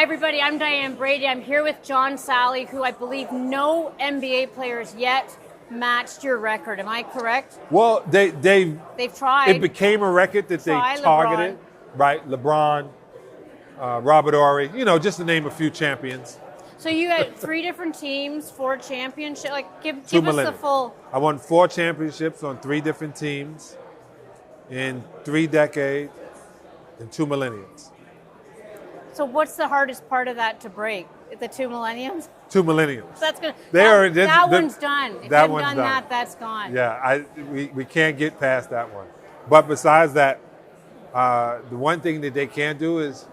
Hi everybody, I'm Diane Brady. I'm here with John Salley, who I believe no NBA players yet matched your record. Am I correct? Well, they've tried. It became a record that they targeted, right? LeBron, Robert Horry, just to name a few champions. So you had 3 different teams, 4 championships. Like, give us the full. I won 4 championships on 3 different teams in 3 decades and 2 millenniums. So what's the hardest part of that to break? The 2 millenniums? 2 millenniums. That's good. That one's done. If that you've one's done done. that, that's gone. Yeah, we can't get past that one. But besides that, the one thing that they can't do is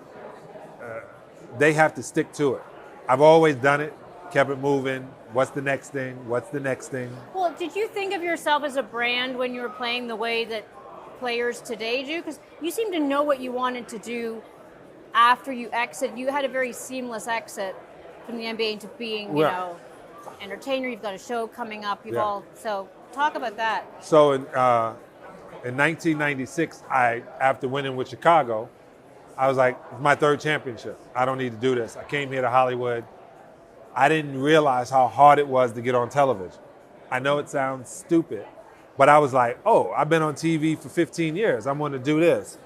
they have to stick to it. I've always done it, kept it moving. What's the next thing? What's the next thing? Well, did you think of yourself as a brand when you were playing the way that players today do? Because you seem to know what you wanted to do after you exit. You had a very seamless exit from the NBA into being, entertainer. You've got a show coming up. So talk about that. So in 1996, after winning with Chicago, I was like, it's my 3rd championship. I don't need to do this. I came here to Hollywood. I didn't realize how hard it was to get on television. I know it sounds stupid, but I was like, oh, I've been on TV for 15 years. I'm going to do this.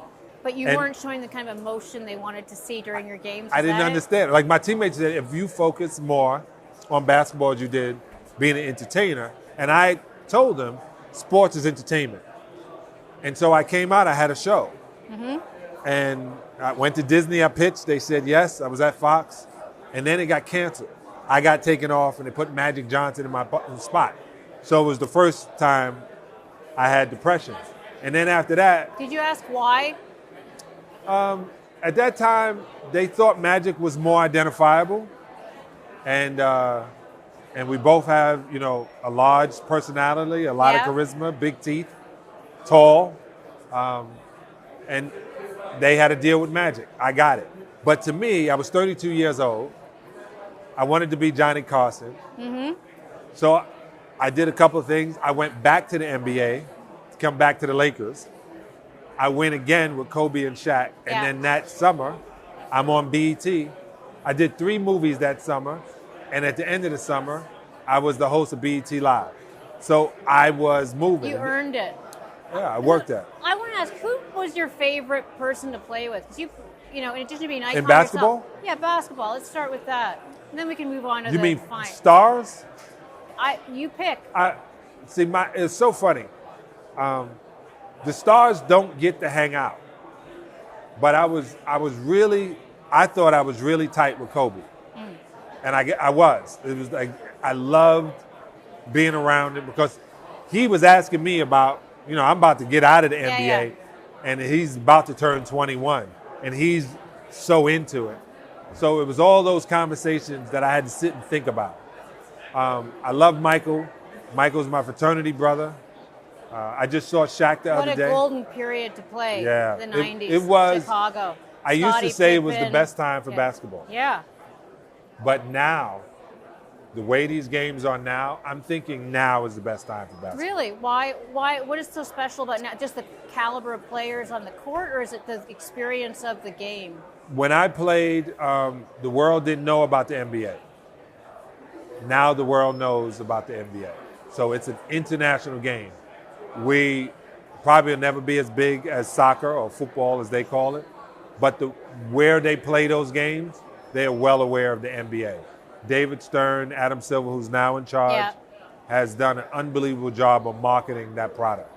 But you weren't showing the kind of emotion they wanted to see during your games? I didn't understand. Like my teammates said, if you focus more on basketball as you did being an entertainer, and I told them sports is entertainment. And so I came out, I had a show. Mm-hmm. And I went to Disney, I pitched, they said yes, I was at Fox, and then it got canceled. I got taken off and they put Magic Johnson in my spot. So it was the first time I had depression. And then after that... Did you ask why? At that time, they thought Magic was more identifiable, and we both have, a large personality, a lot of charisma, big teeth, tall, and they had to deal with Magic. I got it. But to me, I was 32 years old. I wanted to be Johnny Carson. Mm-hmm. So I did a couple of things. I went back to the NBA, to come back to the Lakers. I went again with Kobe and Shaq. And then that summer, I'm on BET. I did 3 movies that summer. And at the end of the summer, I was the host of BET Live. So I was moving. You earned it. Yeah, I worked at it. I want to ask, who was your favorite person to play with? Because in addition to being an icon in basketball? Yourself, yeah, basketball. Let's start with that. And then we can move on to You the mean fine. stars? You pick. It's so funny. The stars don't get to hang out. But I thought I was really tight with Kobe. Mm. And I was. It was like, I loved being around him because he was asking me about, I'm about to get out of the NBA and he's about to turn 21 and he's so into it. So it was all those conversations that I had to sit and think about. I love Michael. Michael's my fraternity brother. I just saw Shaq the other day. What a golden period to play. Yeah, the 90s. It was. Chicago. I used to say it was the best time for basketball. Yeah. But now, the way these games are now, I'm thinking now is the best time for basketball. Really? Why? What is so special about now? Just the caliber of players on the court, or is it the experience of the game? When I played, the world didn't know about the NBA. Now the world knows about the NBA. So it's an international game. We probably will never be as big as soccer or football as they call it, but where they play those games, they are well aware of the NBA. David Stern, Adam Silver, who's now in charge, has done an unbelievable job of marketing that product.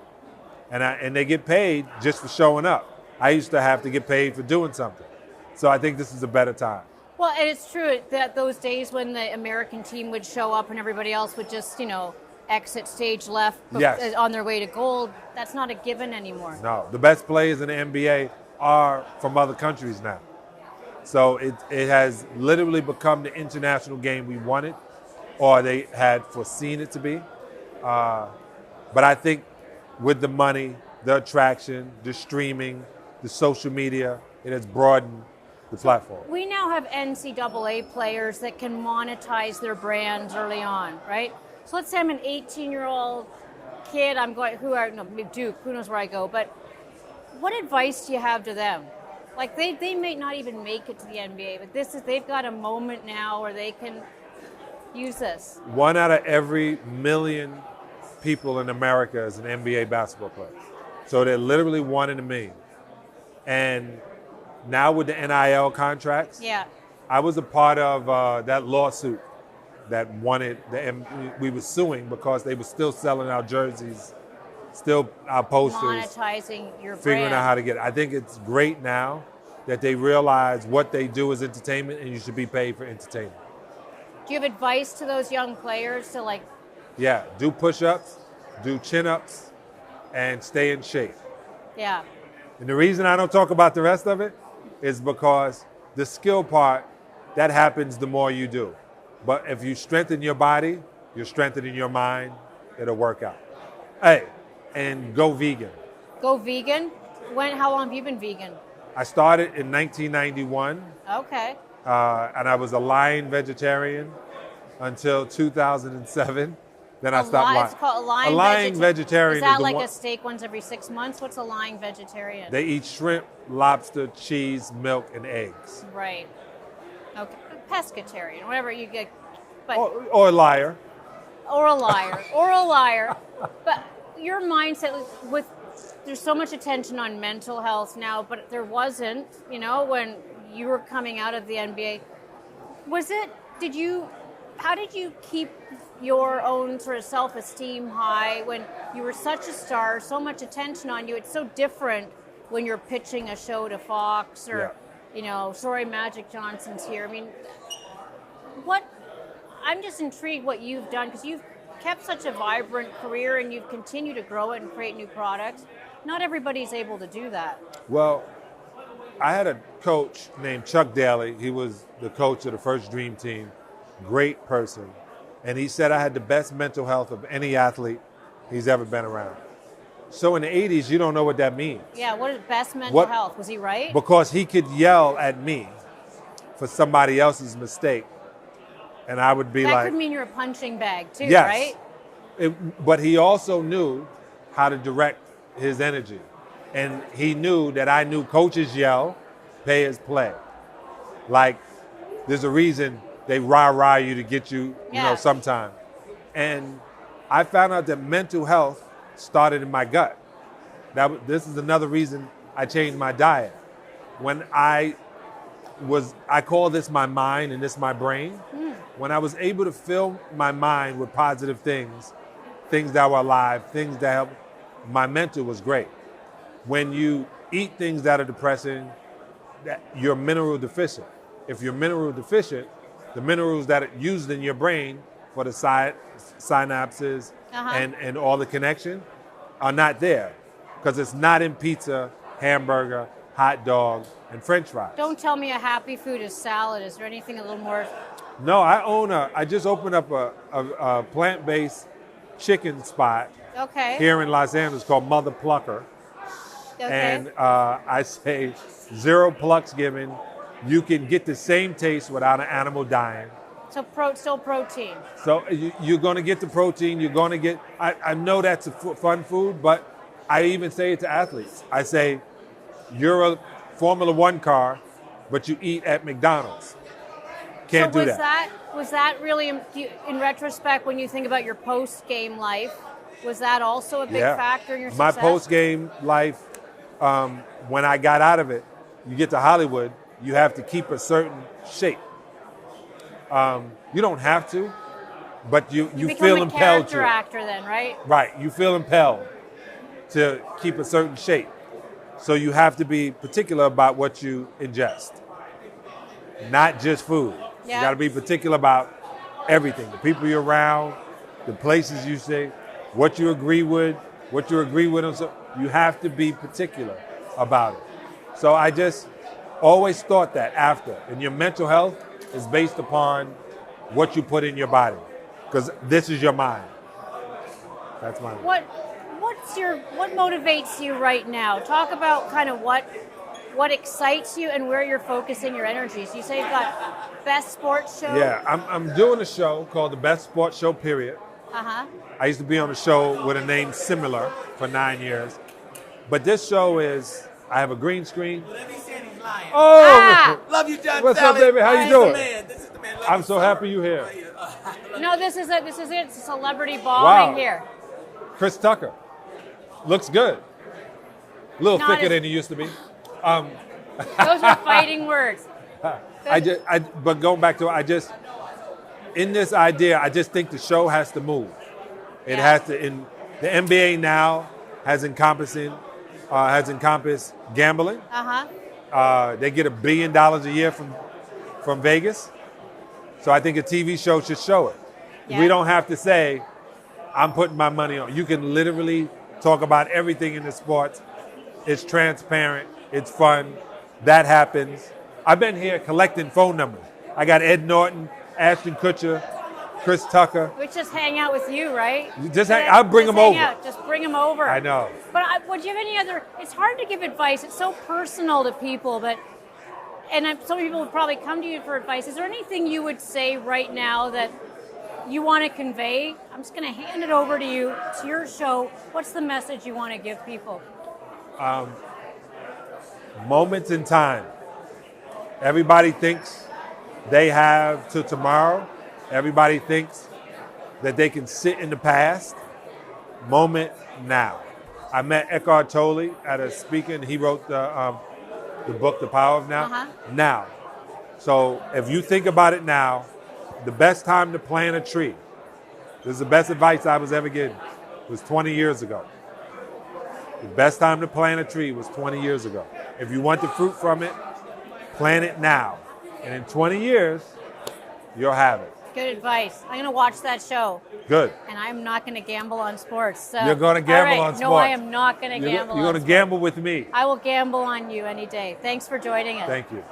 And they get paid just for showing up. I used to have to get paid for doing something. So I think this is a better time. Well, and it's true that those days when the American team would show up and everybody else would just, exit stage left on their way to gold, that's not a given anymore. No, the best players in the NBA are from other countries now. So it has literally become the international game we wanted, or they had foreseen it to be. But I think with the money, the attraction, the streaming, the social media, it has broadened the platform. We now have NCAA players that can monetize their brands early on, right? So let's say I'm an 18-year-old kid, Duke, who knows where I go, but what advice do you have to them? Like they may not even make it to the NBA, but they've got a moment now where they can use this. 1 out of every million people in America is an NBA basketball player. So they're literally 1 in a million. And now with the NIL contracts, Yeah. I was a part of that lawsuit that wanted we were suing because they were still selling our jerseys, still our posters, Monetizing your figuring brand. out how to get it. I think it's great now that they realize what they do is entertainment and you should be paid for entertainment. Do you have advice to those young players to like? Yeah, do push-ups, do chin-ups, and stay in shape. Yeah. And the reason I don't talk about the rest of it is because the skill part, that happens the more you do. But if you strengthen your body, you're strengthening your mind, it'll work out. Hey, and go vegan. Go vegan? How long have you been vegan? I started in 1991, Okay. and I was a lying vegetarian until 2007. Then I stopped lying. It's called a lying, vegetarian. Is that the like one, a steak once every 6 months? What's a lying vegetarian? They eat shrimp, lobster, cheese, milk, and eggs. Right. Okay. Pescatarian, whatever you get. But Or a liar. or a liar. Or a liar. But your mindset with there's so much attention on mental health now, but there wasn't, when you were coming out of the NBA. How did you keep your own sort of self-esteem high when you were such a star, so much attention on you? It's so different when you're pitching a show to Fox or, sorry, Magic Johnson's here. I mean, I'm just intrigued what you've done because you've kept such a vibrant career and you've continued to grow it and create new products. Not everybody's able to do that. Well, I had a coach named Chuck Daly. He was the coach of the first Dream Team. Great person. And he said I had the best mental health of any athlete he's ever been around. So in the 80s, you don't know what that means. Yeah, what is best mental health? Was he right? Because he could yell at me for somebody else's mistake. And I would be that like... That could mean you're a punching bag too, yes. Right? But he also knew how to direct his energy. And he knew that I knew coaches yell, players play. Like, there's a reason they rah-rah you to get you, sometime. And I found out that mental health started in my gut. This is another reason I changed my diet. When I call this my mind and this my brain. When I was able to fill my mind with positive things that were alive, things that helped, my mental was great. When you eat things that are depressing, you're mineral deficient. If you're mineral deficient, the minerals that are used in your brain for the synapses and all the connection are not there because it's not in pizza, hamburger, hot dog, and French fries. Don't tell me a happy food is salad. Is there anything a little more? No, I just opened up a plant-based chicken spot here in Los Angeles called Mother Plucker. Okay. And I say 0 plucks given. You can get the same taste without an animal dying. So still protein. So you're going to get the protein. You're going to get, I know that's a fun food, but I even say it to athletes. I say, you're a Formula One car, but you eat at McDonald's. Can't do that. Was that really, in retrospect, when you think about your post-game life, was that also a big factor in your success? My post-game life, when I got out of it, you get to Hollywood, you have to keep a certain shape. You don't have to, but you feel impelled to. You become a character actor then, right? Right. You feel impelled to keep a certain shape. So you have to be particular about what you ingest, not just food. Yeah. You got to be particular about everything, the people you're around, the places you stay, what you agree with. And so you have to be particular about it. So I just always thought that after. And your mental health is based upon what you put in your body, because this is your mind. That's my mind. What motivates you right now? Talk about kind of what excites you and where you're focusing your energies. You say you've got best sports show? Yeah, I'm doing a show called The Best Sports Show, period. I used to be on a show with a name similar for 9 years. But this show is, I have a green screen, Lion. Oh, Love you, John what's up, Salley. baby? How you This is doing? the man. This is the man. Love I'm you, so sir. happy you're here. No, this is it. It's a celebrity bombing Wow. here. Chris Tucker. Looks good. A little Not thicker as- than he used to be. Those are fighting words. But going back to it, in this idea, I just think the show has to move. It has to. In the NBA now has encompassed gambling. They get $1 billion a year from Vegas. So I think a TV show should show it. Yeah. We don't have to say, I'm putting my money on. You can literally talk about everything in the sports. It's transparent. It's fun. That happens. I've been here collecting phone numbers. I got Ed Norton, Ashton Kutcher, Chris Tucker. We just hang out with you, right? I'll bring them over. Just bring them over. I know. But would you have any other? It's hard to give advice. It's so personal to people, some people would probably come to you for advice. Is there anything you would say right now that you want to convey? I'm just going to hand it over to you. It's your show. What's the message you want to give people? Moments in time. Everybody thinks they have till tomorrow. Everybody thinks that they can sit in the past. Moment now. I met Eckhart Tolle at a speaker, and he wrote the book, The Power of Now. Now. So if you think about it now, the best time to plant a tree, this is the best advice I was ever given, was 20 years ago. The best time to plant a tree was 20 years ago. If you want the fruit from it, plant it now. And in 20 years, you'll have it. Good advice. I'm going to watch that show. Good. And I'm not going to gamble on sports. So. You're going to gamble on sports. No, I am not going to gamble on You're going to gamble with me. I will gamble on you any day. Thanks for joining us. Thank you.